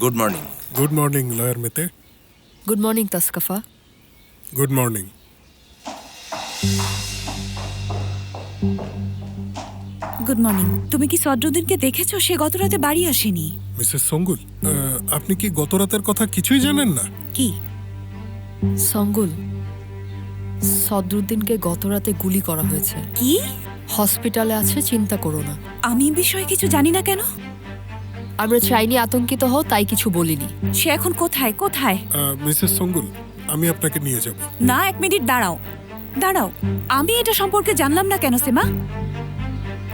Good morning. Good morning লয়ার মেতে। Good morning তাসকাফা। Good morning. Good morning. তুমি কি সদরুদ্দিনকে দেখেছো? সে গত রাতে বাড়ি আসেনি। মিসেস সঙ্গুল, আপনি কি গত রাতের কথা কিছুই জানেন না? কি? সঙ্গুল, সদরুদ্দিনকে গত রাতে গুলি করা হয়েছে। কি? হসপিটালে আছে, চিন্তা করো না। আমি এ বিষয়ে কিছু জানি না কেন? আমরা চাইনি আতঙ্কিত হও, তাই কিছু বলিনি। সে এখন কোথায়? কোথায়? মিসেস সঙ্গুল, আমি আপনাকে নিয়ে যাব। না, এক মিনিট দাঁড়াও দাঁড়াও। আমি এটা সম্পর্কে জানলাম না কেন সেমা?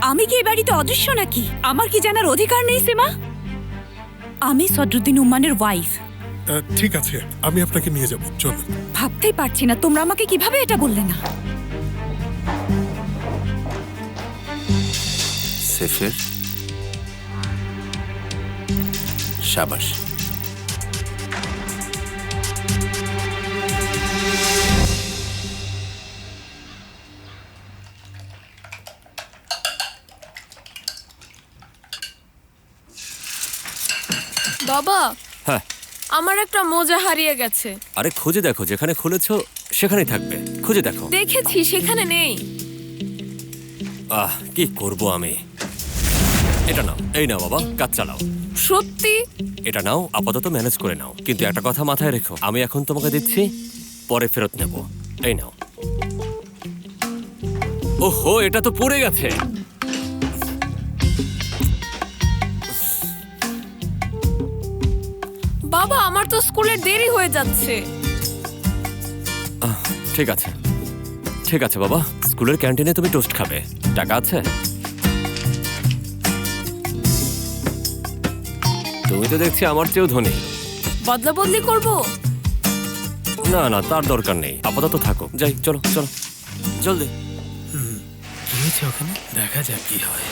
আমি কি এই বাড়িতে অদৃশ্য নাকি? আমার কি জানার অধিকার নেই সেমা? আমি সদরুদ্দিন উম্মানের ওয়াইফ। ঠিক আছে, আমি আপনাকে নিয়ে যাব, চলুন। ভাবতেই পারছি না তোমরা আমাকে কিভাবে এটা বললে না। সেফের শাবাশ। বাবা, হ্যাঁ। আমার একটা মোজা হারিয়ে গেছে। আরে খুঁজে দেখো, যেখানে খুলেছো সেখানেই থাকবে, খুঁজে দেখো। দেখেছি, সেখানে নেই। কি করব আমি? এটা নাও, এই নাও বাবা, কাজ চালাও। সত্যি? এটা নাও, আপাতত ম্যানেজ করে নাও, কিন্তু একটা কথা মাথায় রেখো, আমি এখন তোমাকে দিচ্ছি, পরে ফেরত নেব। এই নাও। ওহো, এটা তো পড়ে গেছে। বাবা, আমার তো স্কুলে দেরি হয়ে যাচ্ছে। ঠিক আছে, ঠিক আছে বাবা, স্কুলের ক্যান্টিনে তুমি টোস্ট খাবে। টাকা আছে? তুমি তো দেখছি আমার চেয়েও ধনী। বদলা বদলি করবো? না না, তার দরকার নেই, আপাতত থাকো। যাই, চলো চলো, জলদি। কি হয়েছে ওখানে? দেখা যাক কি হয়।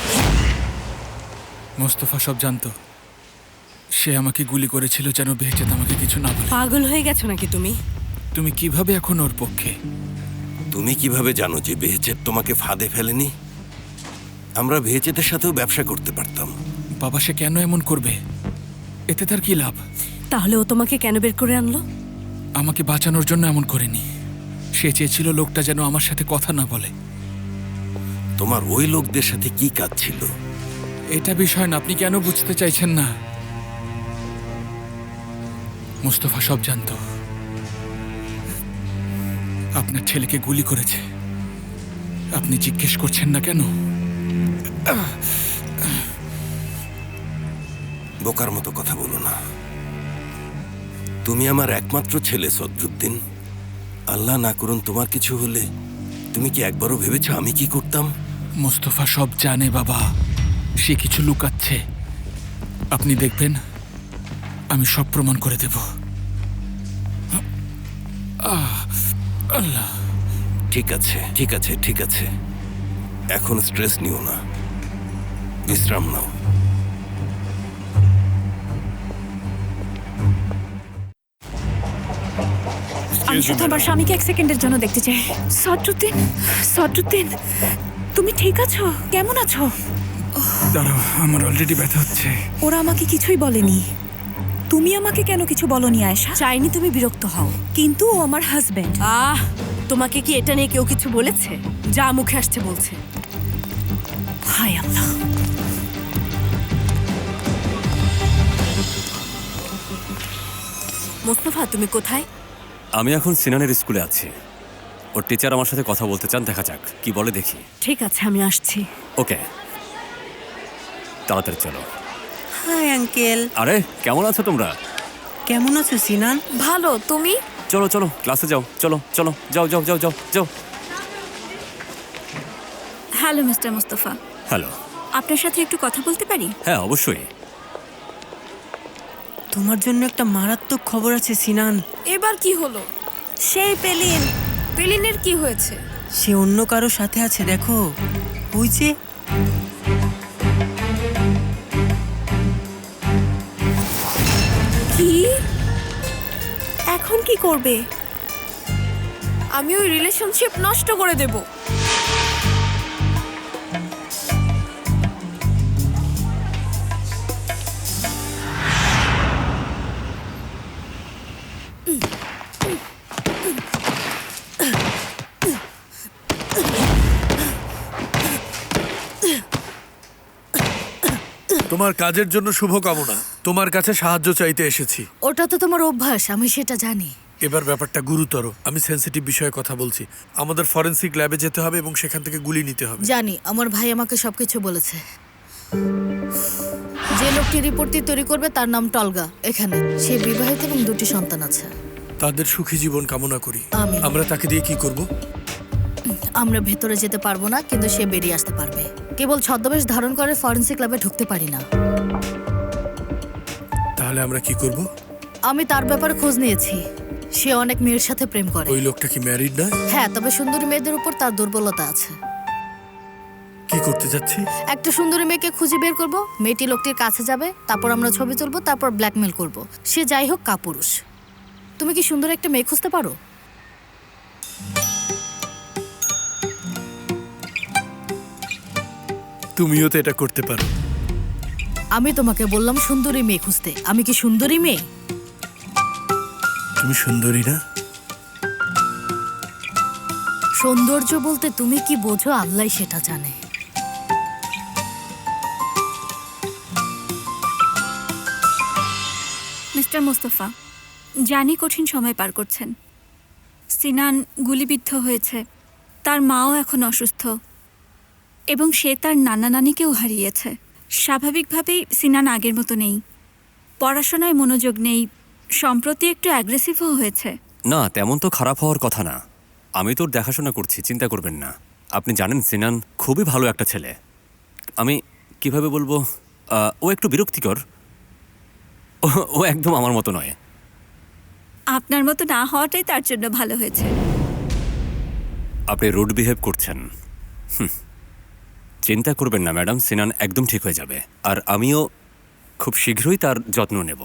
মোস্তফা সব জানতো। সে আমাকে গুলি করেছিল যেন বেহেচেত আমাকে কিছু না বলে। পাগল হয়ে গেছো নাকি তুমি? তুমি কিভাবে এখন ওর পক্ষে? তুমি কিভাবে জানো যে বেহেচেত তোমাকে ফাঁদে ফেলেনি? আমরা বেহেচেতের সাথেও ব্যবসা করতে পারতাম। বাবা, সে কেন এমন করবে? এতে তার কি লাভ? তাহলে ও তোমাকে কেন বের করে আনলো? আমাকে বাঁচানোর জন্য এমন করেনি। সে চেয়েছিল লোকটা যেন আমার সাথে কথা না বলে। তোমার ওই লোকদের সাথে কি কাজ ছিল? এটা বিষয় না, আপনি কেন বুঝতে চাইছেন না? মুস্তফা সব জানতো। আপনার ছেলেকে গুলি করেছে। আপনি জিজ্ঞেস করছেন না কেন? বোকার মতো কথা বলো না। তুমি আমার একমাত্র ছেলে সদরুদ্দিন। আল্লাহ না করুন তোমার কিছু হলে তুমি কি একবারও ভেবেছো আমি কি করতাম? মুস্তফা সব জানে বাবা, সে কিছু লুকাচ্ছে। আপনি দেখবেন, আমি সব প্রমাণ করে দেব। আল্লাহ। ঠিক আছে ঠিক আছে ঠিক আছে, এখন স্ট্রেস নিও না, বিশ্রাম নাও। আমি শুধু আমার স্বামীকে এক সেকেন্ডের জন্য দেখতে চাই। সদরুদ্দিন, সদরুদ্দিন, তুমি ঠিক আছো? কেমন আছো? দাঁড়াও, আমার অলরেডি ব্যথা হচ্ছে। ওরা আমাকে কিছুই বলেনি। তুমি আমাকে কেন কিছু বলনি আয়েশা? চাইনি তুমি বিরক্ত হও, কিন্তু ও আমার হাজবেন্ড। তোমাকে কি এটা নিয়ে কেউ কিছু বলেছে? যা মুখে আসছে বলছে। হায় আল্লাহ। মোস্তফা, তুমি কোথায়? আমি এখন সিনানের স্কুলে আছি। ওর টিচার আমার সাথে কথা বলতে চান, দেখা যাক কি বলে, দেখি। ঠিক আছে, আমি আসছি। ওকে, তাড়াতাড়ি চলো। Hi uncle. আরে কেমন আছো তোমরা? কেমন আছো সিনান? ভালো, তুমি? চলো চলো, ক্লাসে যাও, চলো চলো, যাও যাও যাও যাও যাও। Hello mister Mostafa, hello. আপনার সাথে একটু কথা বলতে পারি? হ্যাঁ অবশ্যই। তোমার জন্য একটা মারাত্মক খবর আছে সিনান। এবার কি হলো? সেই পেলিন। পেলিনের কি হয়েছে? সে অন্য কারো সাথে আছে, দেখো ওই যে। কি? এখন কি করবে? আমি ওই রিলেশনশিপ নষ্ট করে দেব। তোমার কাজের জন্য শুভকামনা। তোমার কাছে সাহায্য চাইতে এসেছি। ওটা তো তোমার অভ্যাস, আমি সেটা জানি। এবার ব্যাপারটা গুরুতর। আমি সেনসিটিভ বিষয়ে কথা বলছি। আমাদের ফরেনসিক ল্যাবে যেতে হবে এবং সেখান থেকে গুলি নিতে হবে। জানি, আমার ভাই আমাকে সবকিছু বলেছে। যে লোকটি রিপোর্টটি তৈরি করবে তার নাম টলগা। এখানে সে বিবাহিত এবং 2টি সন্তান আছে। তাদের সুখী জীবন কামনা করি। আমিন। আমরা তাকে দিয়ে কি করব? আমরা ভেতরে যেতে পারবো না, কিন্তু সে বেরিয়ে আসতে পারবে। কেবল ছদ্মবেশ ধারণ করে ফরেনসিক ল্যাবে ঢুকতে পারি না। তাহলে আমরা কি করব? আমি তার ব্যাপারে খোঁজ নিয়েছি। সে অনেক মেয়ের সাথে প্রেম করে। ওই লোকটা কি ম্যারিড না? হ্যাঁ, তবে সুন্দরী মেয়েদের উপর তার দুর্বলতা আছে। কি করতে যাচ্ছি? একটা সুন্দরী মেয়েকে খুঁজে বের করব, মেয়েটি লোকটির কাছে যাবে, তারপর আমরা ছবি তুলবো, তারপর ব্ল্যাকমেল করব। সে যাই হোক কাপুরুষ। তুমি কি সুন্দর একটা মেয়ে খুঁজতে পারো? তুমিও তো এটা করতে পারো। আমি তোমাকে বললাম সুন্দরী মেয়ে খুঁজতে। আমি কি সুন্দরী মেয়ে? তুমি সুন্দরী না? সৌন্দর্য বলতে তুমি কি বোঝো আল্লাহ সেটা জানে। মিস্টার মোস্তফা, জানি কঠিন সময় পার করছেন। সিনান গুলিবিদ্ধ হয়েছে, তার মাও এখন অসুস্থ এবং সে তার নানা নানিকেও হারিয়েছে। স্বাভাবিকভাবেই সিনান আগের মতো নেই, পড়াশোনায় মনোযোগ নেই, সম্প্রতি একটু অ্যাগ্রেসিভও হয়েছে। না, তেমন তো খারাপ হওয়ার কথা না। আমি তোর দেখাশোনা করছি, চিন্তা করবেন না। আপনি জানেন সিনান খুবই ভালো একটা ছেলে। আমি কিভাবে বলবো, ও একটু বিরক্তিকর। ও একদম আমার মতো নয়। আপনার মতো না হওয়াটাই তার জন্য ভালো হয়েছে। আপনি রুড বিহেভ করছেন। চিন্তা করবেন না ম্যাডাম, সিনান একদম ঠিক হয়ে যাবে। আর আমিও খুব শীঘ্রই তার যত্ন নেব।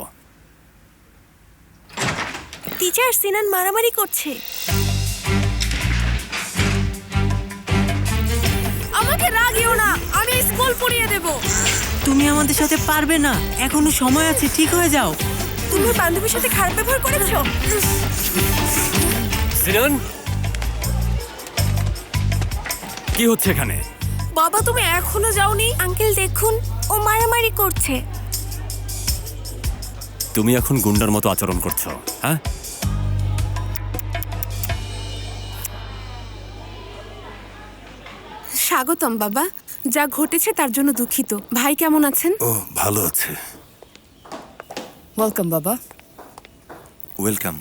টিচার, সিনান মারামারি করছে। আমাকে রাগিও না, আমি স্কুল পড়িয়ে দেব। তুমি আমাদের সাথে পারবে না, এখনো সময় আছে, ঠিক হয়ে যাও। তুমি বান্ধবীর সাথে খারাপ ব্যবহার করেছো। সিনান, কি হচ্ছে এখানে? বাবা, তুমি এখনো যাওনি? আঙ্কেল দেখুন, ও মারামারি করছে। তুমি এখন গুন্ডার মতো আচরণ করছো, হ্যাঁ? স্বাগতম বাবা। যা ঘটেছে তার জন্য দুঃখিত। ভাই কেমন আছেন? ও ভালো আছে। ওয়েলকাম বাবা। ওয়েলকাম।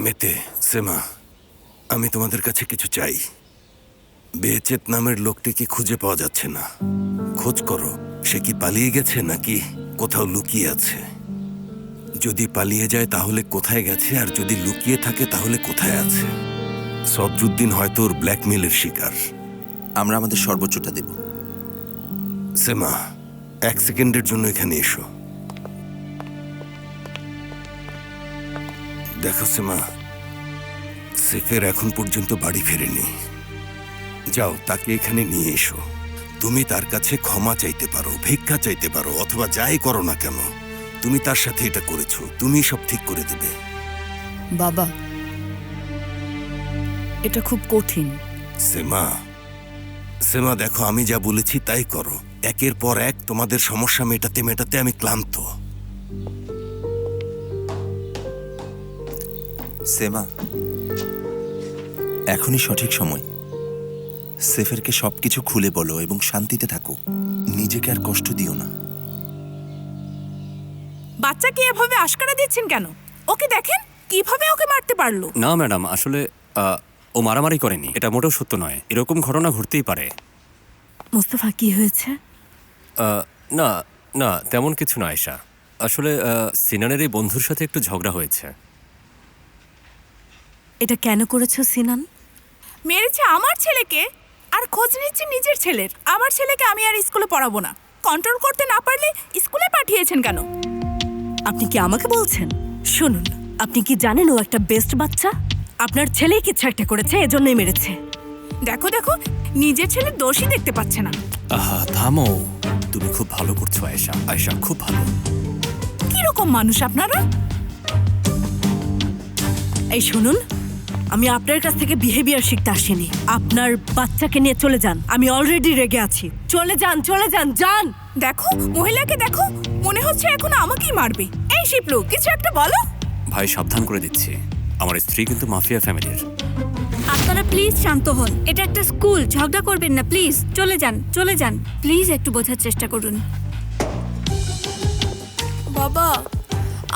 মেতে, সেমা, আমি তোমাদের কাছে কিছু চাই। বেচেত নামের লোকটিকে খুঁজে পাওয়া যাচ্ছে না। খোঁজ করো, সে কি পালিয়ে গেছে নাকি কোথাও লুকিয়ে আছে। যদি পালিয়ে যায় তাহলে কোথায় গেছে, আর যদি লুকিয়ে থাকে তাহলে কোথায় আছে। সদরুদ্দিন হয়তো ওর ব্ল্যাকমেলের শিকার। আমরা আমাদের সর্বোচ্চটা দেব। সেমা, 1 সেকেন্ডের জন্য এখানে এসো। দেখো সেমা, সেফের এখন পর্যন্ত বাড়ি ফেরেনি। যাও, তাকে এখানে নিয়ে এসো। তুমি তার কাছে ক্ষমা চাইতে পারো, ভিক্ষা চাইতে পারো, অথবা যাই করো না কেন, তুমি তার সাথে এটা করেছো, তুমি সব ঠিক করে দেবে। বাবা, এটা খুব কঠিন। সেমা, সেমা দেখো, আমি যা বলেছি তাই করো। একের পর এক তোমাদের সমস্যা মেটাতে মেটাতে আমি ক্লান্ত। সেমা, এখনই সঠিক সময়। সেফেরকে সবকিছু খুলে বলো এবং শান্তিতে থাকো। নিজেকে আর কষ্ট দিও না। বাচ্চাকে এভাবে আশকারা দিচ্ছেন কেন? ওকে দেখেন কিভাবে ওকে মারতে পারলো। না ম্যাডাম, আসলে ও মারামারি করেনি। এটা মোটেও সত্য নয়। এরকম ঘটনা ঘটতেই পারে। মুস্তফা, কি হয়েছে? না না, তেমন কিছু না আয়েশা। আসলে সিনানের এই বন্ধুর সাথে একটু ঝগড়া হয়েছে। এটা কেন করেছো সিনান? মেরেছে আমার ছেলেকে, আর খোঁজ নিচ্ছে নিজের ছেলের। আমার ছেলেকে আমি আর স্কুলে পড়াবো না। কন্ট্রোল করতে না পারলে স্কুলে পাঠিয়েছেন কেন? আপনি কি আমাকে বলছেন? শুনুন, আপনি কি জানেন ও একটা বেস্ট বাচ্চা? আপনার ছেলেই কিছু একটা করেছে, এজন্যই মেরেছে। দেখো দেখো, নিজের ছেলের দোষই দেখতে পাচ্ছে না। আহা, থামো। তুমি খুব ভালো করছো আয়েশা। আয়েশা খুব ভালো। কিরকম মানুষ আপনারা? এই শুনুন, আমি আপনার কাছ থেকে বিহেভিয়ার শিখতে আসিনি। আপনার বাচ্চাকে নিয়ে চলে যান। আমি অলরেডি রেগে আছি। চলে যান, চলে যান, যান। দেখো মহিলাকে দেখো, মনে হচ্ছে এখন আমাকেই মারবে। এই শিপলু, কিছু একটা বলো। ভাই সাবধান করে দিচ্ছি, আমার স্ত্রী কিন্তু মাফিয়া ফ্যামিলির। আপনারা প্লিজ শান্ত হন, এটা একটা স্কুল, ঝগড়া করবেন না প্লিজ। চলে যান, চলে যান প্লিজ, একটু বোঝার চেষ্টা করুন। বাবা,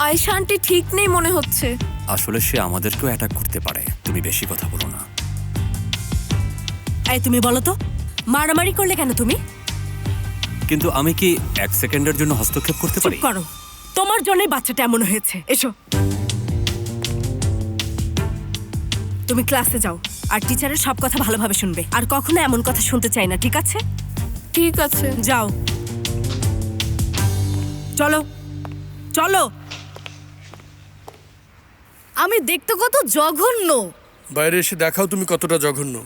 আয়েশা আন্টি ঠিক নেই মনে হচ্ছে। আসলে সে আমাদেরকেও অ্যাটাক করতে পারে, তুমি বেশি কথা বলো না। এই তুমি বলো তো, মারামারি করলে কেন তুমি? কিন্তু আমি কি 1 সেকেন্ডের জন্য হস্তক্ষেপ করতে চুপ পারি? করো, তোমার জন্যই বাচ্চাটা এমন হয়েছে। এসো, তুমি ক্লাসে যাও আর টিচারের সব কথা ভালোভাবে শুনবে, আর কখনো এমন কথা শুনতে চাই না, ঠিক আছে? ঠিক আছে। যাও, চলো চলো। আমি দেখতে কত জঘন্য। বাইরে এসে দেখাও তুমি কতটা জঘন্য।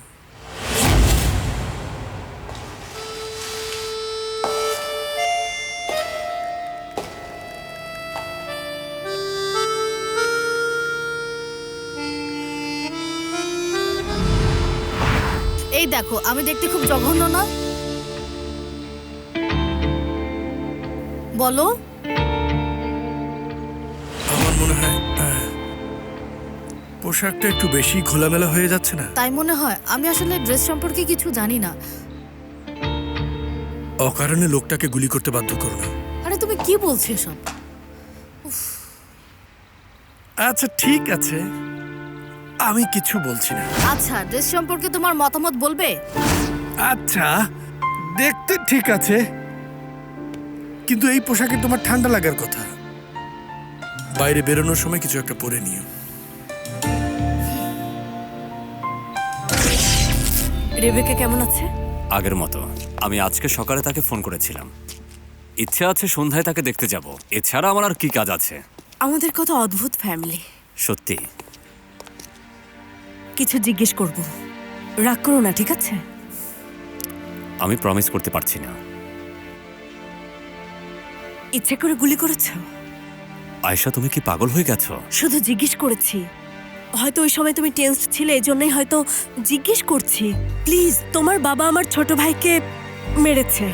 এই দেখো, আমি দেখতে খুব জঘন্য না? বলো। আমার মনে হয় পোশাকটা একটু বেশি খোলামেলা হয়ে যাচ্ছে না? তাই মনে হয়। আমি আসলে ড্রেস সম্পর্কে কিছু জানি না। অকারণে লোকটাকে গুলি করতে বাধ্য করো না। আরে তুমি কি বলছো এসব? আচ্ছা ঠিক আছে, আমি কিছু বলছি না। আচ্ছা, ড্রেস সম্পর্কে তোমার মতামত বলবে? আচ্ছা, দেখতে ঠিক আছে, কিন্তু এই পোশাকে তোমার ঠান্ডা লাগার কথা। বাইরে বেরোনোর সময় কিছু একটা পরে নিও। রেবেকা কেমন আছে? আগের মতো। আমি আজকে সকালে তাকে ফোন করেছিলাম, ইচ্ছে আছে সন্ধ্যায় তাকে দেখতে যাব। এছাড়া আমার আর কি কাজ আছে? আমাদের কত অদ্ভুত ফ্যামিলি। সত্যি। কিছু জিজ্ঞেস করব, রাগ করো না, ঠিক আছে? আমি প্রমিস করতে পারছি না। ইচ্ছে করে গুলি করেছো? আয়েশা, তুমি কি পাগল হয়ে গেছো? শুধু জিজ্ঞেস করেছি, হয়তো ওই সময় তুমি টেন্সড ছিলে, এজন্যই হয়তো জিজ্ঞেস করছি। প্লিজ, তোমার বাবা আমার ছোট ভাইকে মেরেছে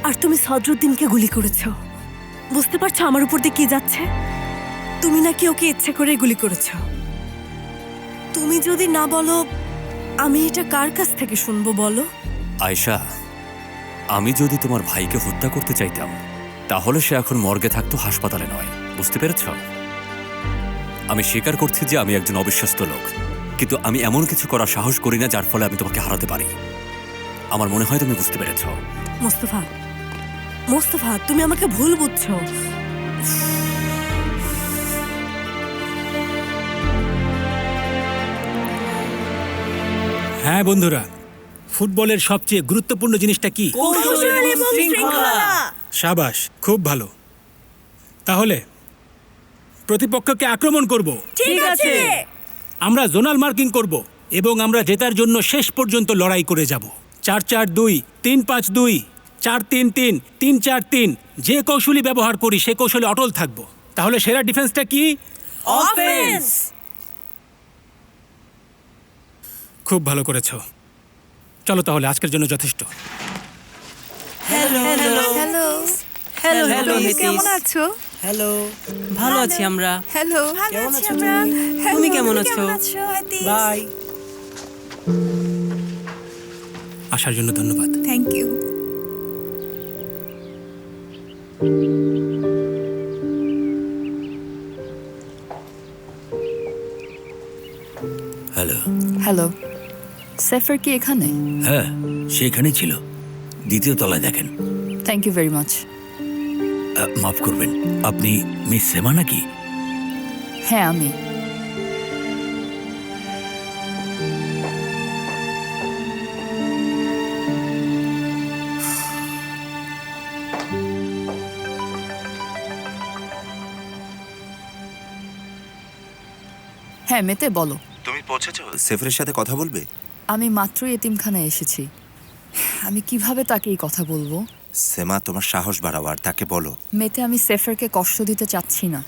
আর তুমি সদরুদ্দিনকে গুলি করেছো। বুঝতে পারছো আমার উপর দিয়ে কি যাচ্ছে? তুমি নাকি ওকে ইচ্ছে করে গুলি করেছো। তুমি যদি না বলো, আমি এটা কার কাছ থেকে শুনবো বলো? আয়েশা, আমি যদি তোমার ভাইকে হত্যা করতে চাইতাম তাহলে সে এখন মর্গে থাকতো, হাসপাতালে নয়। বুঝতে পেরেছ? আমি স্বীকার করছি যে আমি একজন অবিশ্বস্ত লোক, কিন্তু আমি এমন কিছু করার সাহস করি না যার ফলে আমি তোমাকে হারাতে পারি। আমার মনে হয় তুমি বুঝতে পেরেছ। মোস্তফা, মোস্তফা, তুমি আমাকে ভুল বুঝছো। হ্যাঁ বন্ধুরা, ফুটবলের সবচেয়ে গুরুত্বপূর্ণ জিনিসটা কি? শাবাশ, খুব ভালো। তাহলে প্রতিপক্ষকে আক্রমণ করব, ঠিক আছে। আমরা জোনাল মার্কিং করব এবং আমরা জেতার জন্য শেষ পর্যন্ত লড়াই করে যাব। 4-4-2, 3-5-2, 4-3-3, 3-4-3, যে কৌশলী ব্যবহার করি সে কৌশলে অটল থাকব। তাহলে সেরা ডিফেন্সটা কি? অফেন্স। খুব ভালো করেছো। চলো তাহলে, আজকের জন্য যথেষ্ট। হ্যালো হ্যালো হ্যালো কেমন আছো? হ্যালো, ভালো আছি আমরা। হ্যালো, ভালো কেমন আছি আছো আমরা। তুমি? Hello, তুমি কেমন আছো? হাদিস? বাই। আসার জন্য ধন্যবাদ। Thank you. হ্যালো। হ্যালো, সেফার কি এখানে? হ্যাঁ, সেখানে ছিল, দ্বিতীয় তলায় দেখেন। Thank you very much. মাফ করবেন, আপনি মিস সেমা নাকি? হ্যাঁ, আমি। হ্যাঁ মেতে, বলো। তুমি পৌঁছেছো? সেফের সাথে কথা বলবে? আমি মাত্রই এতিমখানায় এসেছি। আমি কিভাবে তাকে এই কথা বলবো? সেমা, তোমার সাহস বাড়াও আর তাকে বলো। মেতে, আমি সেফারকে কষ্ট দিতে চাচ্ছি না।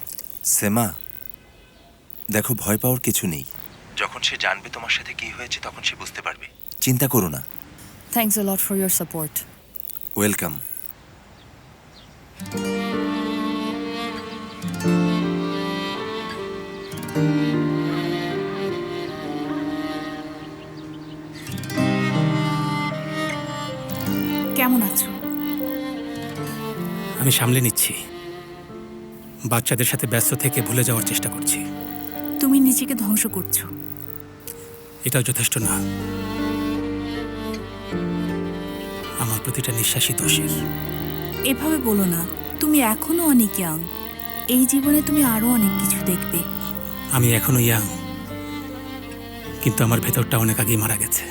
সেমা, দেখো, ভয় পাওয়ার কিছু নেই। যখন সে জানবে তোমার সাথে কি হয়েছে তখন সে বুঝতে পারবে। চিন্তা করো না। Thanks a lot for your support. Welcome. কেমন আছো? আমি সামলে নিচ্ছি, বাচ্চাদের সাথে ব্যস্ত থেকে ভুলে যাওয়ার চেষ্টা করছি। তুমি নিজেকে ধ্বংস করছো। এটাও যথেষ্ট না, আমার প্রতিটা নিঃশ্বাসই দোষের। এভাবে বলো না, তুমি এখনো অনেক ইয়াং। এই জীবনে তুমি আরো অনেক কিছু দেখবে। আমি এখনো ইয়াং, কিন্তু আমার ভেতরটা অনেক আগেই মারা গেছে।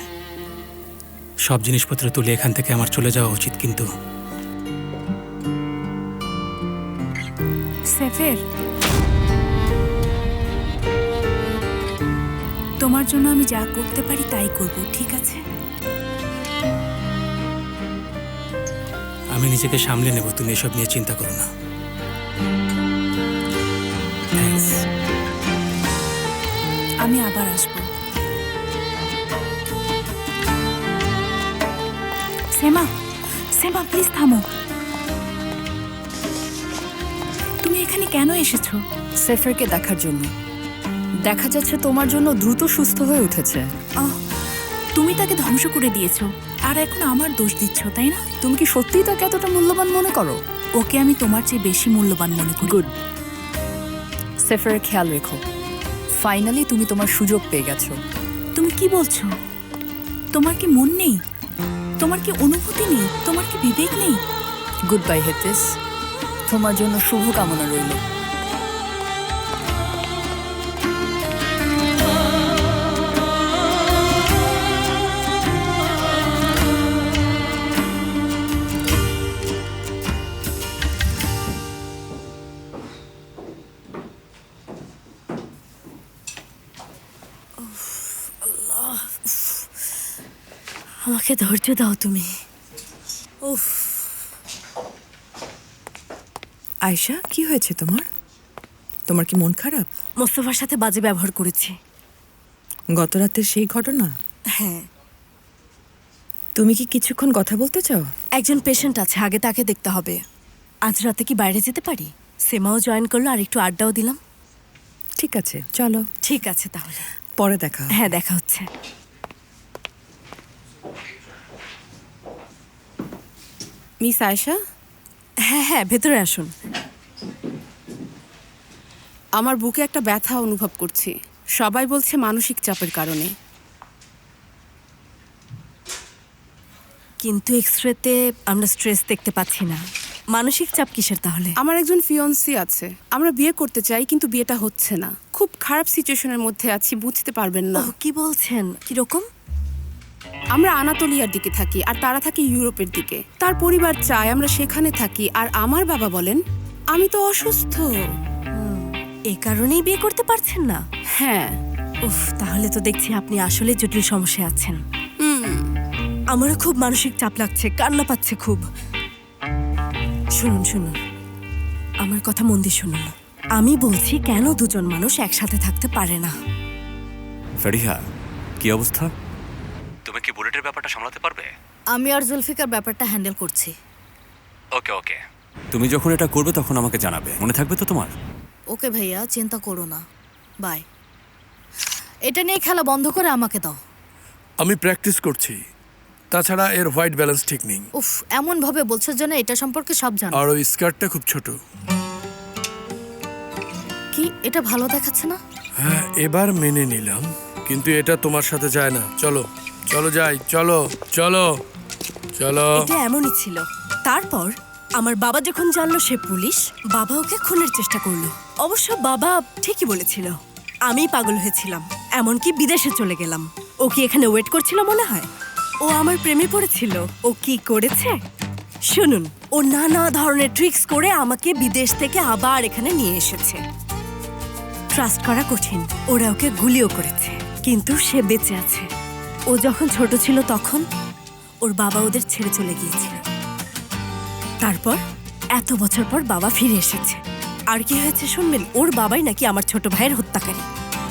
সব জিনিসপত্র তুলে এখান থেকে আমার চলে যাওয়া উচিত, কিন্তু সেফের, তোমার জন্য আমি যা করতে পারি তাই করব, ঠিক আছে? আমি নিজেকে সামলে নেব, তুমি এসব নিয়ে চিন্তা করো না। থ্যাঙ্কস। আমি আবার আসবো। সেমা, সেমা প্লিজ থামো। তুমি এখানে কেন এসেছো? সেফেরকে দেখার জন্য। দেখা যাচ্ছে তোমার জন্য দ্রুত সুস্থ হয়ে উঠেছে। তুমি তাকে ধ্বংস করে দিয়েছো, আর এখন আমার দোষ দিচ্ছ, তাই না? তুমি কি সত্যিই তাকে এতটা মূল্যবান মনে করো? ওকে আমি তোমার চেয়ে বেশি মূল্যবান মনে করি। গুড। সেফের খেয়াল রেখো। ফাইনালি তুমি তোমার সুযোগ পেয়ে গেছো। তুমি কি বলছো? তোমার কি মন নেই? তোমার কি অনুভূতি নেই? তোমার কি বিবেক নেই? গুড বাই হেতিস, তোমার জন্য শুভকামনা রইল। আমাকে ধৈর্য দাও তুমি। উফ, আয়শা, কি হয়েছে তোমার? তোমার কি মন খারাপ? মোস্তফার সাথে বাজে ব্যবহার করেছি। গত রাতের সেই ঘটনা? হ্যাঁ। তুমি কি কিছুক্ষণ কথা বলতে চাও? একজন পেশেন্ট আছে, আগে তাকে দেখতে হবে। আজ রাতে কি বাইরে যেতে পারি? সেমাও জয়েন করলো, আর একটু আড্ডাও দিলাম। ঠিক আছে, চলো। ঠিক আছে তাহলে, পরে দেখা হবে। হ্যাঁ দেখা হচ্ছে। মিস আয়শা, হ্যাঁ হ্যাঁ, ভেতরে আসুন। আমার বুকে একটা ব্যথা অনুভব করছি। সবাই বলছে মানসিক চাপের কারণে। কিন্তু এক্সরেতে আমরা স্ট্রেস দেখতে পাচ্ছি না। মানসিক চাপ কিসের তাহলে? আমার একজন ফিয়ন্সি আছে, আমরা বিয়ে করতে চাই কিন্তু বিয়েটা হচ্ছে না। খুব খারাপ সিচুয়েশনের মধ্যে আছি, বুঝতে পারবেন না। কি বলছেন? কিরকম? আমরা আনাতোলিয়ার দিকে থাকি আর তারা থাকে ইউরোপের দিকে। তার পরিবার চায় আমরা সেখানে থাকি, আর আমার বাবা বলেন আমি তো অসুস্থ। এই কারণেই বিয়ে করতে পারছেন না? হ্যাঁ। উফ, তাহলে তো দেখছি আপনি আসলে জটিল সমস্যায় আছেন। আমারও খুব মানসিক চাপ লাগছে, কান্না পাচ্ছে খুব। শুনুন শুনুন, আমার কথা মন দিয়ে শুনুন। আমি বলছি কেন দুজন মানুষ একসাথে থাকতে পারে না। ফেরিহা, কি অবস্থা? তুমি কি বুলেটের ব্যাপারটা সামলাতে পারবে? আমি আর জুলফিকার ব্যাপারটা হ্যান্ডেল করছি। ওকে ওকে, তুমি যখন এটা করবে তখন আমাকে জানাবে, মনে থাকবে তো তোমার? ওকে ভাইয়া, চিন্তা করো না। বাই। এটা নিয়ে খেলা বন্ধ করে আমাকে দাও। আমি প্র্যাকটিস করছি, তাছাড়া এর হোয়াইট ব্যালেন্স ঠিক নেই। উফ, এমন ভাবে বলছো যেন এটা সম্পর্কে সব জানো। আর ওই স্কার্টটা খুব ছোট। কি এটা ভালো দেখাচ্ছে না? হ্যাঁ, এবার মেনে নিলাম, কিন্তু এটা তোমার সাথে যায় না। চলো চলো যাই, চলো চলো চলো। এটা এমনই ছিল। তারপর আমার বাবা যখন জানলো সে পুলিশ, বাবা ওকে খুনের চেষ্টা করলো। অবশ্য বাবা ঠিকই বলেছিল, আমি পাগল হয়েছিলাম, এমনকি বিদেশে চলে গেলাম। ও কি এখানে ওয়েট করছিল মনে হয়? ও আমার প্রেমে পড়েছিল। ও কি করেছে শুনুন, ও নানা ধরনের ট্রিক্স করে আমাকে বিদেশ থেকে আবার এখানে নিয়ে এসেছে। ট্রাস্ট করা কঠিন, ওরা ওকে গুলিও করেছে, কিন্তু সে বেঁচে আছে। ও যখন ছোট ছিল তখন ওর বাবা ওদের ছেড়ে চলে গিয়েছিল। তারপর এত বছর পর বাবা ফিরে এসেছে। আর কি হয়েছে শুনবেন? ওর বাবাই নাকি আমার ছোট ভাইয়ের হত্যাকারী।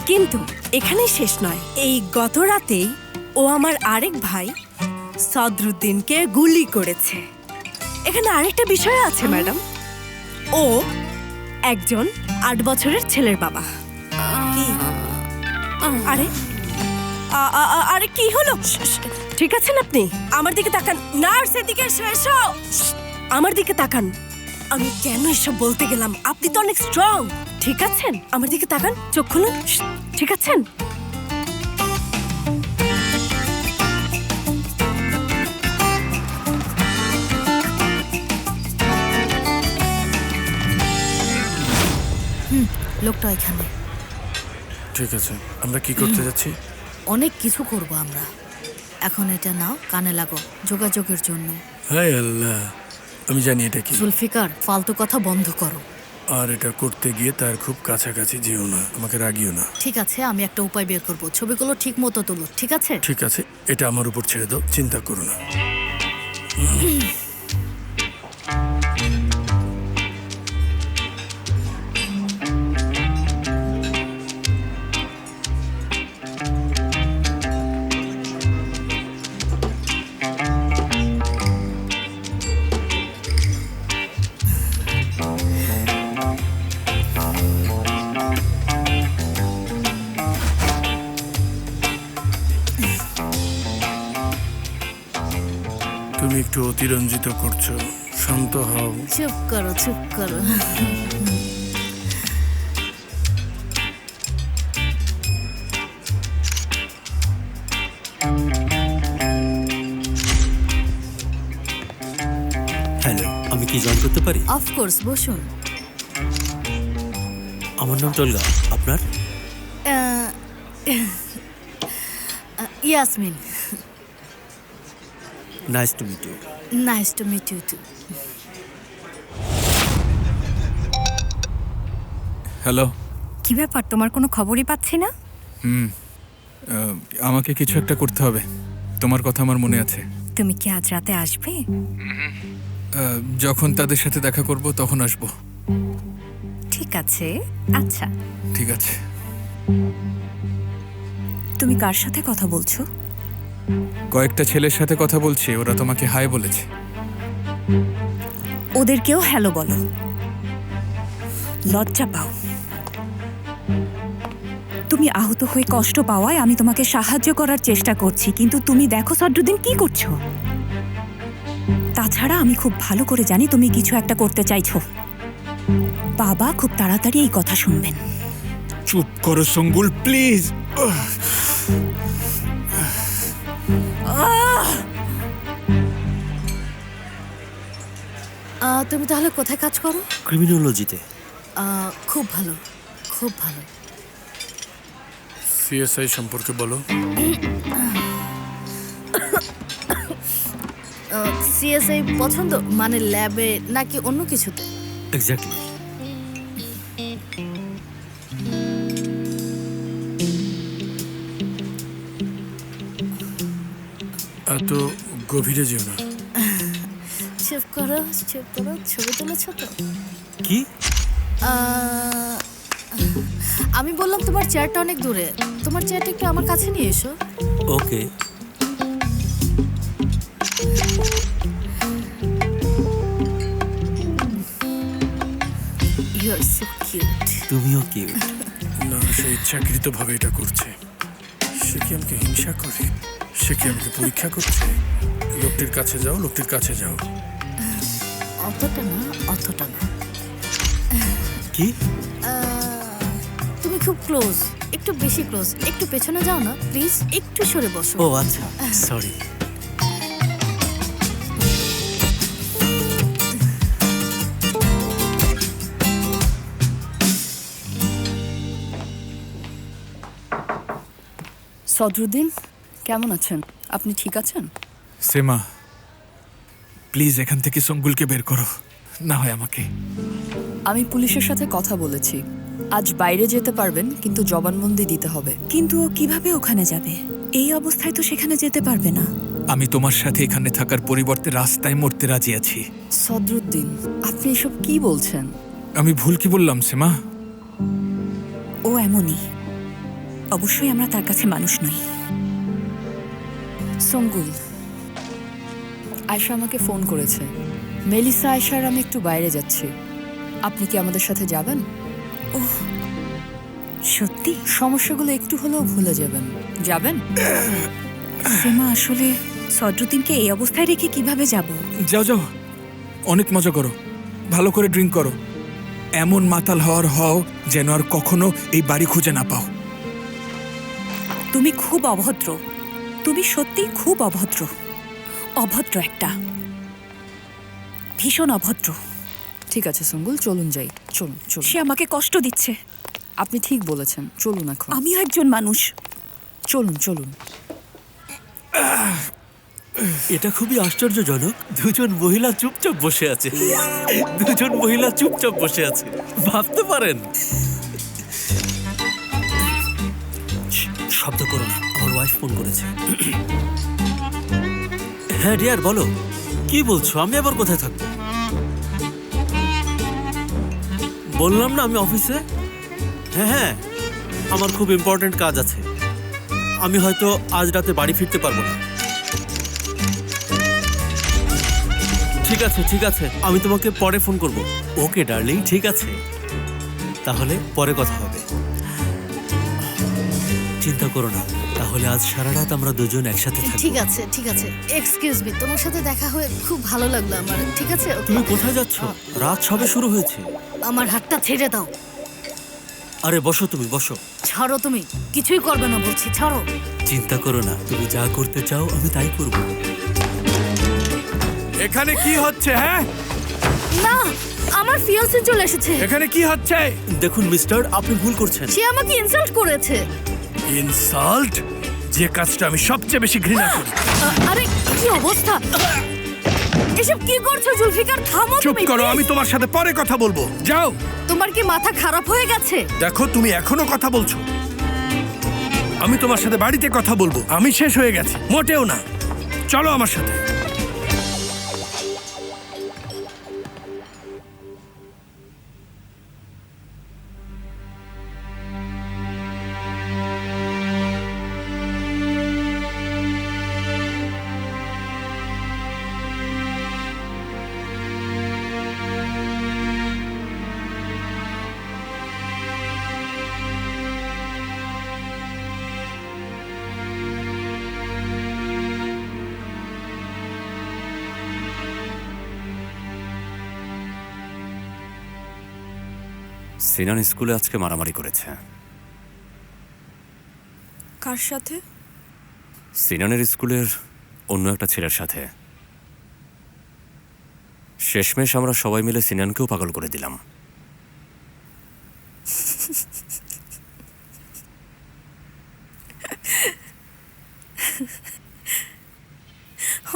কিন্তু এখানেই শেষ নয়, এই গত রাতেই ও আমার আরেক ভাই সদরুদ্দিনকে গুলি করেছে। এখানে আরেকটা বিষয় আছে ম্যাডাম, ও একজন 8 বছরের ছেলের বাবা। কি? আরে আরে কি হলো? ঠিক আছেন আপনি? আমার দিকে তাকান। নার্সের দিকে এসো। আমার দিকে তাকান। আমি কেন এসব বলতে গেলাম? আপনি তো অনেক স্ট্রং। ঠিক আছেন? আমার দিকে তাকান, চোখ খুলুন। ঠিক আছেন? লোকটা এখানে। ঠিক আছে, আমরা কি করতে যাচ্ছি? অনেক কিছু করব আমরা। এখন এটা নাও, কানে লাগো, যোগাযোগের জন্য। হায় আল্লাহ, আমি জানি এটা কি। জুলফিকার, ফালতু কথা বন্ধ করো। আর এটা করতে গিয়ে তার খুব কাছাকাছি যেও না, আমাকে রাগিও না। ঠিক আছে, আমি একটা উপায় বের করব। ছবিগুলো ঠিক মতো তোলো, ঠিক আছে? ঠিক আছে, এটা আমার উপর ছেড়ে দাও, চিন্তা করো না। তুমি একটু অতিরঞ্জিত করছো, শান্ত হও। চুপ করো, চুপ করো। হ্যালো, আমি কি জয়েন করতে পারি? অফকোর্স, বসুন। আমার নাম টলগা, আপনার? Yasmin. Nice to meet you. Nice to meet you too. Hello. কি ব্যাপার, তোমার কোনো খবরই পাচ্ছি না? আমাকে কিছু একটা করতে হবে, তোমার কথা আমার মনে আছে। তুমি কি আজ রাতে আসবে? যখন তাদের সাথে দেখা করব তখন আসব। ঠিক আছে, আচ্ছা। ঠিক আছে। তুমি কার সাথে কথা বলছো? কয়েকটা ছেলের সাথে কথা বলছি, ওরা তোমাকে হাই বলেছে। ওদেরকেও হ্যালো বলো। লজ্জা পাও। তুমি আহত হয়ে কষ্ট পাওয়ায় আমি তোমাকে সাহায্য করার চেষ্টা করছি, কিন্তু তুমি দেখো সদরুদ্দিন কি করছো। তাছাড়া আমি খুব ভালো করে জানি তুমি কিছু একটা করতে চাইছো। বাবা খুব তাড়াতাড়ি এই কথা শুনবেন। চুপ করো সঙ্গুল, প্লিজ। তুমি তাহলে কোথায় কাজ করো? ক্রিমিনোলজিতে। খুব ভালো, খুব ভালো। সিএসআই সম্পর্কে বলো। সিএসআই পছন্দ, মানে ল্যাবে নাকি অন্য কিছুতে? এক্স্যাক্টলি। এত গভীরে যেও না। চুপ করো, চুপ করো। ছবি তুলেছ তো? কি? আমি বললাম তোমার চেয়ারটা অনেক দূরে, তোমার চেয়ারটা একটু আমার কাছে নিয়ে এসো। Okay. You are so cute. তুমিও কিউট। না, সে ইচ্ছাকৃতভাবে এটা করছে। সে কি আমাকে হিংসা করে? সে কি আমাকে পরীক্ষা করছে? লোকটির কাছে যাও, লোকটির কাছে যাও। অতটা না, অতটা না। কি? তুমি খুব ক্লোজ, একটু বেশি ক্লোজ। একটু পেছনে যাও না প্লিজ, একটু সরে বসো। ও আচ্ছা, সরি। সদরুদ্দিন, কেমন আছেন? আপনি ঠিক আছেন? সেমা, প্লিজ এখান থেকে সঙ্গুলকে বের করো, না হয় আমাকে। আমি পুলিশের সাথে কথা বলেছি। আজ বাইরে যেতে পারবেন, কিন্তু জবানবন্দি দিতে হবে। কিন্তু ও কিভাবে ওখানে যাবে? এই অবস্থায় তো সেখানে যেতে পারবে না। আমি তোমার সাথে এখানে থাকার পরিবর্তে রাস্তায় মরতে রাজি আছি। সদরুদ্দিন, আপনি এসব কি বলছেন? আমি ভুল কি বললাম সেমা? ও এমনই। অবশ্যই আমরা তার কাছে মানুষ নই। সঙ্গুল, আয়শা আমাকে ফোন করেছে। মেলিসা, আয়শার আমি একটু বাইরে যাচ্ছি। আপনি কি আমাদের সাথে যাবেন? সত্যি? সমস্যাগুলো একটু হলেও ভুলে যাবেন। যাবেন? সিমা, আসলে সদরুদ্দিনকে এই অবস্থায় রেখে কিভাবে যাব? যাও যাও, অনেক মজা করো, ভালো করে ড্রিঙ্ক করো, এমন মাতাল হও যেন আর কখনো এই বাড়ি খুঁজে না পাও। তুমি খুব অভদ্র, তুমি সত্যি খুব অভদ্র, অভদ্র একটা, ভীষণ অভদ্র। ঠিক আছে সঙ্গুল, চলুন যাই। চলুন চলুন। সে আমাকে কষ্ট দিচ্ছে। আপনি ঠিক বলেছেন, চলুন এখন। আমিও একজন মানুষ। চলুন চলুন। এটা খুবই আশ্চর্যজনক, দুজন মহিলা চুপচাপ বসে আছে। দুজন মহিলা চুপচাপ বসে আছে, ভাবতে পারেন? শব্দ করো না, আমার ওয়াইফ ফোন করেছে। হ্যাঁ ডিয়ার, বলো কি বলছো? আমি আবার কোথায় থাকবো? বললাম না আমি অফিসে। হ্যাঁ, আমার খুব ইম্পর্টেন্ট কাজ আছে, আমি হয়তো আজ রাতে বাড়ি ফিরতে পারবো না। ঠিক আছে, আমি তোমাকে পরে ফোন করব। ওকে ডার্লিং, ঠিক আছে, তাহলে পরে কথা হবে। চিন্তা করো না, তাহলে আজ সারা রাত আমরা দুজন একসাথে থাকবো। ঠিক আছে, এক্সকিউজ মি, তোমার সাথে দেখা হয়ে খুব ভালো লাগলো আমার। ঠিক আছে, তুমি কোথায় যাচ্ছ? রাত সবে শুরু হয়েছে। আমার হাতটা ছেড়ে দাও। আরে বসো, তুমি বসো। ছাড়ো, তুমি কিছুই করবে না বলছি, ছাড়ো। চিন্তা করো না, তুমি যা করতে চাও আমি তাই করব। এখানে কি হচ্ছে? হ্যাঁ, না, আমার ফিয়ান্সে চলে এসেছে। এখানে কি হচ্ছে? দেখুন মিস্টার, আপনি ভুল করছেন। সে আমাকে ইনসাল্ট করেছে। ইনসাল্ট? যে কাজটা আমি সবচেয়ে বেশি ঘৃণা করি। আরে কি অবস্থা, এসব কি করছো জুলফিকার? থামো। চুপ করো, আমি তোমার সাথে পরে কথা বলবো। যাও। তোমার কি মাথা খারাপ হয়ে গেছে? দেখো, তুমি এখনো কথা বলছো। আমি তোমার সাথে বাড়িতে কথা বলবো, আমি শেষ হয়ে গেছি। মোটেও না, চলো আমার সাথে। সিনান স্কুলে আজকে মারামারি করেছে। কার সাথে? সিনানের স্কুলের অন্য একটা ছেলের সাথে। শেষমেশ আমরা সবাই মিলে সিনানকেও পাগল করে দিলাম।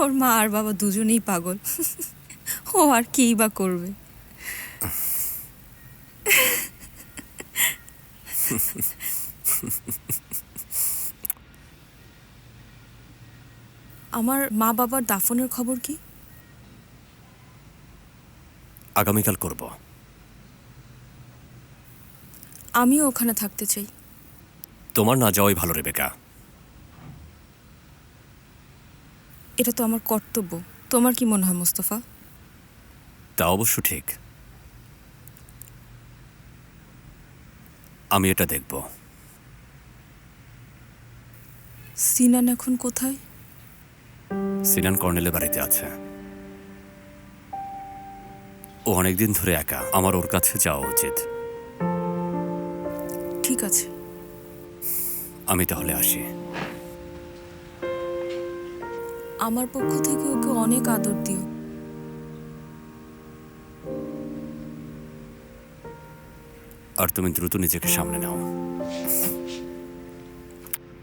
ওর মা আর বাবা দুজনেই পাগল, ও আর কিই বা করবে। আমার মা বাবার দাফনের খবর কি? আগামীকাল করব। আমিও ওখানে থাকতে চাই। তোমার না যাওয়াই ভালো রেবেকা। এটা তো আমার কর্তব্য। তোমার কি মনে হয় মোস্তফা? তা অবশ্য ঠিক, আমি এটা দেখব। সিনান এখন কোথায়? সিনান কর্নেলের বাড়িতে আছে। ও অনেকদিন ধরে একা, আমার ওর কাছে যাওয়া উচিত। ঠিক আছে, আমি তাহলে আসি। আমার পক্ষ থেকে ওকে অনেক আদর দিও। আর তুমি দ্রুত নিজেকে সামনে নাও,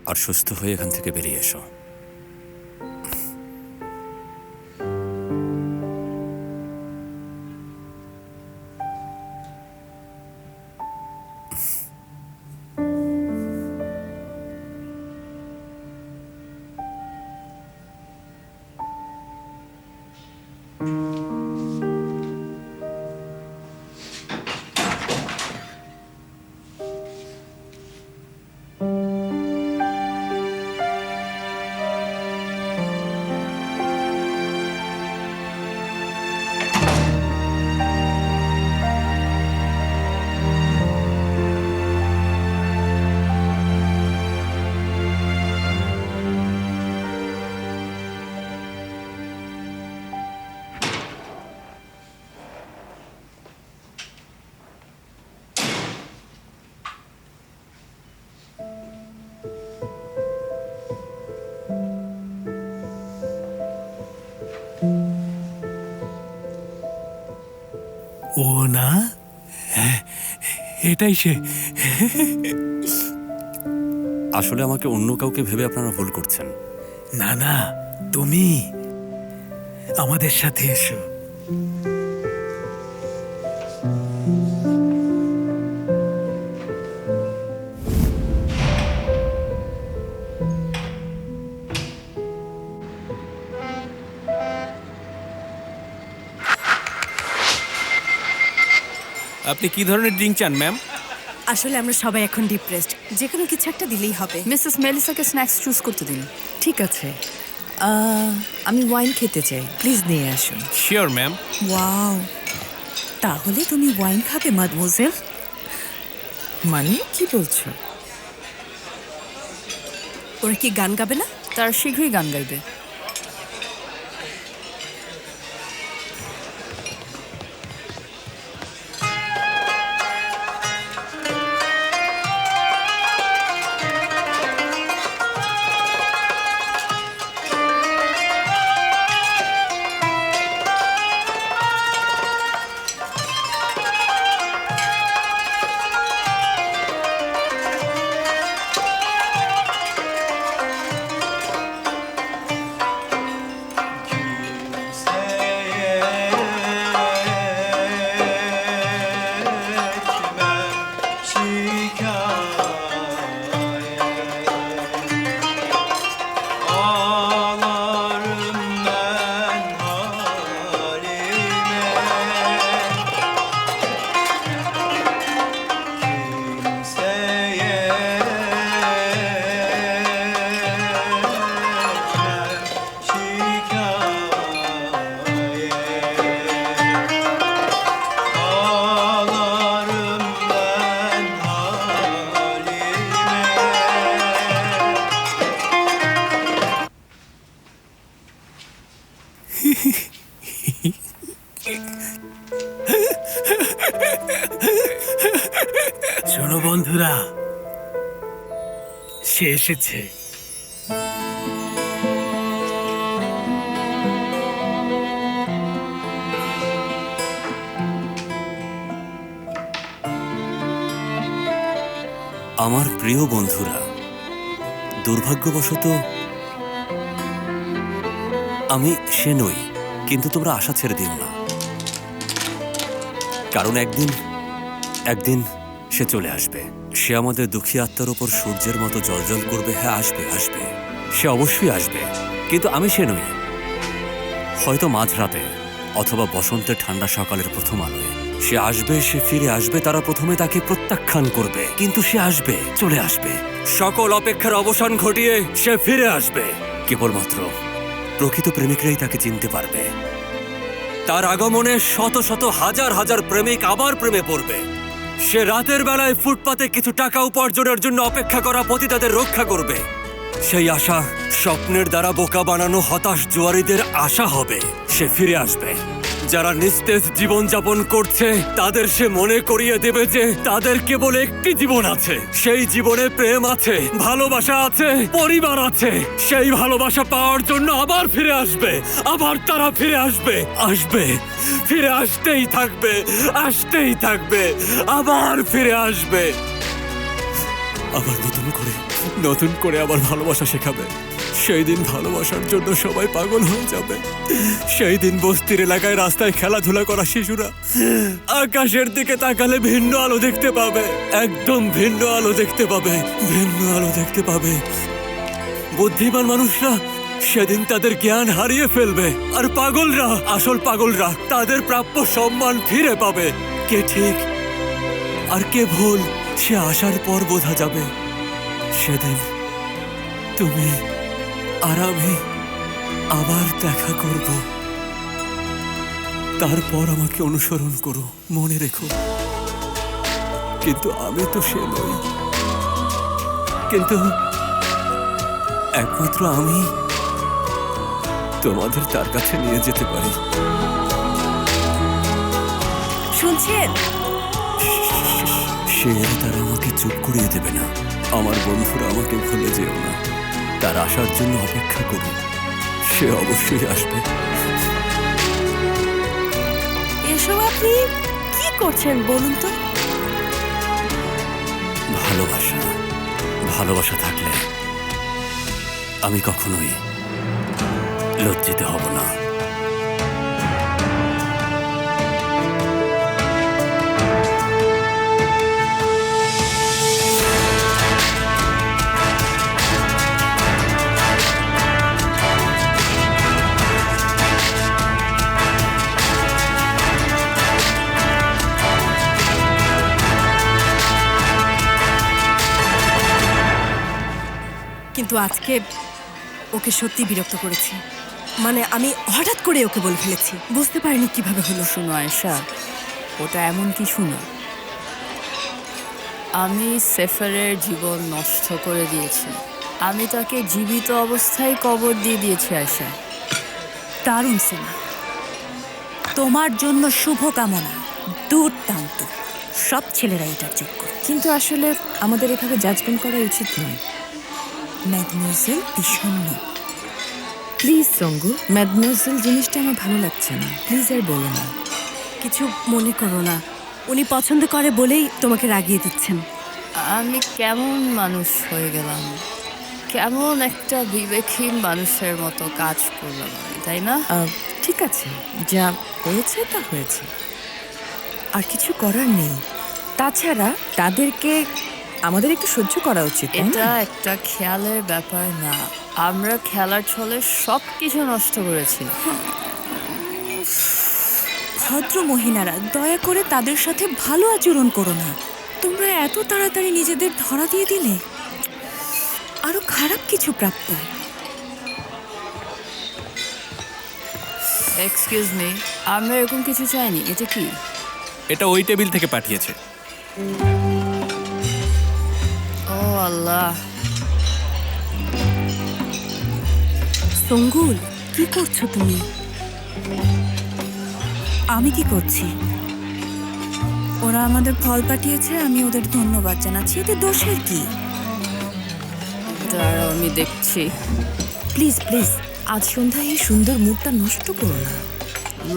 আর সুস্থ হয়ে এখান থেকে বেরিয়ে এসো। ও না, এটাই সে। আসলে আমাকে অন্য কাউকে ভেবে আপনারা ভুল করছেন। না না, তুমি আমাদের সাথে এসো। আপনি কি ধরনের ড্রিঙ্ক চান ম্যাম? আসলে আমরা সবাই এখন ডিপ্রেসড, যে কোনো কিছু একটা দিলেই হবে। মিসেস মেলিসাকে স্ন্যাক্স চুজ করতে দিন। ঠিক আছে, আমি ওয়াইন খেতে চাই, প্লিজ নিয়ে আসুন। Sure ma'am. ওয়াও, তাহলে তুমি ওয়াইন খাবে মাদমোজেল? মানে কি বলছো? ওরা কি গান গাবে না? তার শীঘ্রই গান গাইবে। শোনো বন্ধুরা, সে এসেছে। আমার প্রিয় বন্ধুরা, দুর্ভাগ্যবশত আমি সে নই, কিন্তু তোমরা আশা ছেড়ে দিও না, কারণ একদিন সে চলে আসবে। সে আমাদের দুঃখী আত্মার উপর সূর্যের মতো জ্বলজ্বল করবে। হ্যাঁ, আসবে, সে অবশ্যই আসবে, কিন্তু আমি সে নই। হয়তো মাঝরাতে অথবা বসন্তের ঠান্ডা সকালের প্রথম আলোয় সে আসবে, সে ফিরে আসবে। তারা প্রথমে তাকে প্রত্যাখ্যান করবে, কিন্তু সে আসবে, চলে আসবে। সকল অপেক্ষার অবসান ঘটিয়ে সে ফিরে আসবে। কেবলমাত্র প্রকৃত প্রেমিকরাই তাকে চিনতে পারবে। তার আগমনে শত শত হাজার হাজার প্রেমিক আবার প্রেমে পড়বে। সে রাতের বেলায় ফুটপাতে কিছু টাকা উপার্জনের জন্য অপেক্ষা করা পতিতাদের রক্ষা করবে। সেই আশা স্বপ্নের দ্বারা বোকা বানানো হতাশ জুয়ারিদের আশা হবে। সে ফিরে আসবে। যারা নিস্তেজ জীবনযাপন করছে তাদের সে মনে করিয়ে দেবে যে তাদের কেবল একটি জীবন আছে। সেই জীবনে প্রেম আছে, ভালোবাসা আছে, পরিবার আছে। সেই ভালোবাসা পাওয়ার জন্য আবার ফিরে আসবে। আবার তারা ফিরে আসবে, ফিরে আসতেই থাকবে, আবার ফিরে আসবে। আবার নতুন করে আবার ভালোবাসা শেখাবে। সেই দিন ভালোবাসার জন্য সবাই পাগল হয়ে যাবে। সেই দিন বস্তির এলাকায় রাস্তায় খেলাধুলা করা শিশুরা আকাশের দিকে তাকালে ভিন্ন আলো দেখতে পাবে। একদম ভিন্ন আলো দেখতে পাবে। বুদ্ধিমান মানুষরা সেদিন তাদের জ্ঞান হারিয়ে ফেলবে, আর পাগলরা, আসল পাগলরা তাদের প্রাপ্য সম্মান ফিরে পাবে। কে ঠিক আর কে ভুল সে আসার পর বোঝা যাবে। সেদিন তুমি আর আমি আবার দেখা করব। তারপর আমাকে অনুসরণ করো, মনে রেখো। কিন্তু আমি তো সে নই, কিন্তু একমাত্র আমি তোমাদের তার কাছে নিয়ে যেতে পারি। শুনছেন? সে তারা আমাকে চুপ করিয়ে দেবে না। আমার বন্ধুরা আমাকে ভুলে যেও না। তার আসার জন্য অপেক্ষা করুন, সে অবশ্যই আসবে। এসব আপনি করছেন বলুন তো? ভালোবাসা ভালোবাসা থাকলে আমি কখনোই লজ্জিত হব না। কিন্তু আজকে ওকে সত্যি বিরক্ত করেছি। মানে আমি হঠাৎ করে ওকে বলে ফেলেছি, বুঝতে পারিনি কিভাবে হলো। শোনো আয়েশা, ওটা এমন কিছু না। আমি সেফারের জীবন নষ্ট করে দিয়েছি। আমি তাকে জীবিত অবস্থায় কবর দিয়ে দিয়েছি আয়েশা। দারুণ সিনা, তোমার জন্য শুভ কামনা। দুর্দান্ত, সব ছেলেরা এটার যোগ্য। কিন্তু আসলে আমাদের এভাবে জাজমেন্ট করা উচিত নয়। ম্যাডমোজেল বিষণ্ণ। প্লিজ সঙ্গু, ম্যাডমোজেল জিনিসটা আমার ভালো লাগছে না। প্লিজ আর বলো না। কিছু মনে করো না, উনি পছন্দ করে বলেই তোমাকে রাগিয়ে দিচ্ছেন। আমি কেমন মানুষ হয়ে গেলাম, কেমন একটা বিবেকহীন মানুষের মতো কাজ করলাম আমি, তাই না? ঠিক আছে, যা হয়েছে তা হয়েছে, আর কিছু করার নেই। তাছাড়া তাদেরকে আমাদের একটু সহ্য করা উচিত। এটা একটা খেয়ালের ব্যাপার না। আমরা খেলার ছলে সব কিছু নষ্ট করেছি। ভদ্র মহিলারা, দয়া করে তাদের সাথে ভালো আচরণ করো না। তোমরা এত তাড়াতাড়ি নিজেদের ধরা দিয়ে দিলে, আরো খারাপ কিছু প্রাপ্ত। এক্সকিউজ মি, আমরা এরকম কিছু চাইনি। এটা কি? এটা ওই টেবিল থেকে পাঠিয়েছে। ও আল্লাহ। সঙ্গুল, কি করছো তুমি? আমি কি করছি? ওরা আমাদের ফল পাঠিয়েছে, আমি ওদের ধন্যবাদ জানাচ্ছি। এতে দোষের কি? দাঁড়াও, আমি দেখছি। প্লিজ প্লিজ, আজ সন্ধ্যায় এই সুন্দর মুডটা নষ্ট করো না।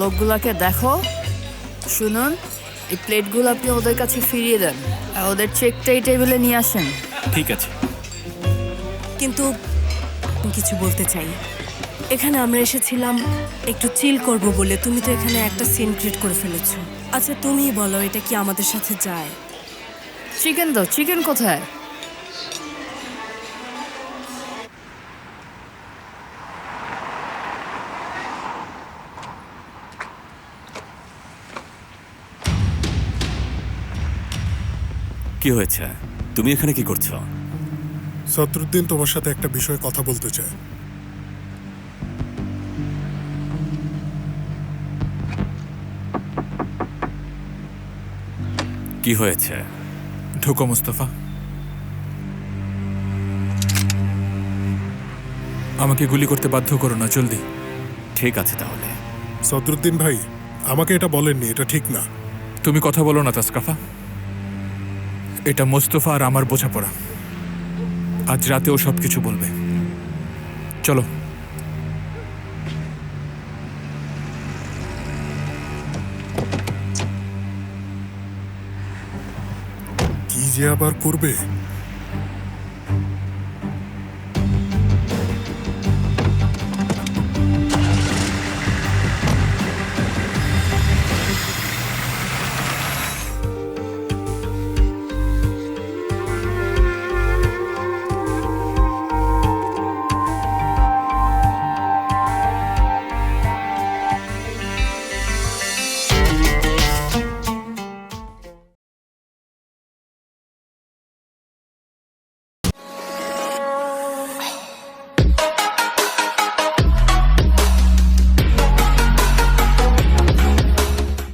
লোকগুলাকে দেখো, শুনুন, এই প্লেটগুলো আপনি ওদের কাছে ফিরিয়ে দেন আর ওদের চেকটা এই টেবিলে নিয়ে আসেন। ঠিক আছে। কিন্তু কিছু বলতে চাই। এখানে আমরা এসেছিলাম একটু চিল করব বলে, তুমি তো এখানে একটা সিন ক্রিয়েট করে ফেলেছো। আচ্ছা তুমিই বলো, এটা কি আমাদের সাথে যায়? চিকেন দাও। চিকেন কোথায়? কি হয়েছে? তুমি এখানে কি করছো? সদরুদ্দিন তোমার সাথে একটা বিষয়ে কথা বলতে চায়। কি হয়েছে? ঢোকো মুস্তাফা। আমাকে গুলি করতে বাধ্য করো না, জলদি। ঠিক আছে তাহলে। সদরুদ্দিন ভাই, আমাকে এটা বলেননি, এটা ঠিক না। তুমি কথা বলো না তাসকাফা। এটা মোস্তফা আর আমার বোঝাপড়া। আজ রাতেও সব কিছু বলবে। চলো। কি যে আবার করবে?